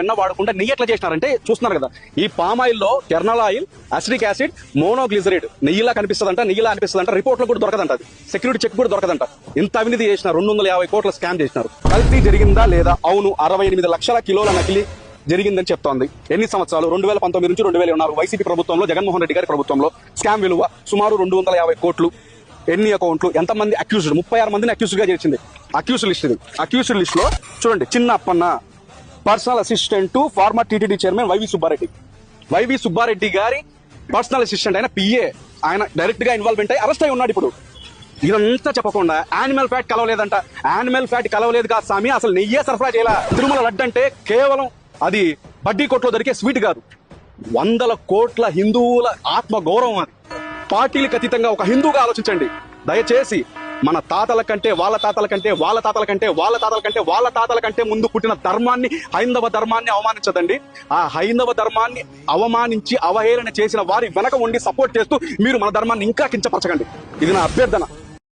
వెన్న వాడకుండా నెయ్యి ఎట్లా చేసినారంటే చూస్తున్నారు కదా, ఈ పామ్ ఆయిల్ లో kernel oil, acidic acid, monoglyceride నెయ్యిలా కనిపిస్తుందంట, నెయ్యిలా అనిపిస్తుందంట, రిపోర్ట్ లో కూడా దొరకదంట, అది సెక్యూరిటీ చెక్ కూడా దొరకదంట. ఇంత అవినీతి చేసినారు, 250 కోట్ల స్కామ్ చేసినారు. కల్తీ జరిగిందా లేదా? అవును, 68 లక్షల కిలోల నకిలీ జరిగిందని చెప్తోంది. ఎన్ని సంవత్సరాలు? 2019 నుంచి 2024 వైసీపీ ప్రభుత్వంలో, జగన్మోహన్ రెడ్డి గారి ప్రభుత్వంలో స్కామ్ విలువ సుమారు 250 కోట్లు. ఎన్ని అకౌంట్లు, ఎంతమంది అక్యూజ్డ్? 36 మందిని అక్యూజ్డ్ గా చేర్చింది. అక్యూజ్డ్ లిస్ట్ ఇది. అక్యూజ్డ్ లిస్ట్ లో చూడండి, Chinna Appanna personal assistant to former TTD chairman Y V Subba Reddy. Y V Subba Reddy గారి పర్సనల్ అసిస్టెంట్ అయిన పిఏ, ఆయన డైరెక్ట్ గా ఇన్వాల్వ్మెంట్ అయ్యి అరెస్ట్ అయి ఉన్నాడు. ఇప్పుడు ఇదంతా చెప్పకుండా యానిమల్ ఫ్యాట్ కలవలేదంట. యానిమల్ ఫ్యాట్ కలవలేదు కాదు స్వామి, అసలు నెయ్యే సరఫరా చేయాల. తిరుమల లడ్డు అంటే కేవలం అది బడ్డీ కొట్లో దొరికే స్వీట్ కాదు, 100 కోట్ల హిందువుల ఆత్మ గౌరవం. అది పార్టీలకు అతీతంగా ఒక హిందూగా ఆలోచించండి దయచేసి. మన తాతల కంటే, వాళ్ళ తాతల కంటే, వాళ్ళ తాతల కంటే, వాళ్ళ తాతల కంటే, వాళ్ళ తాతల కంటే ముందు పుట్టిన ధర్మాన్ని, హైందవ ధర్మాన్ని అవమానించదండి. ఆ హైందవ ధర్మాన్ని అవమానించి అవహేళన చేసిన వారి వెనక ఉండి సపోర్ట్ చేస్తూ మీరు మన ధర్మాన్ని ఇంకా కించపరచకండి. ఇది నా అభ్యర్థన.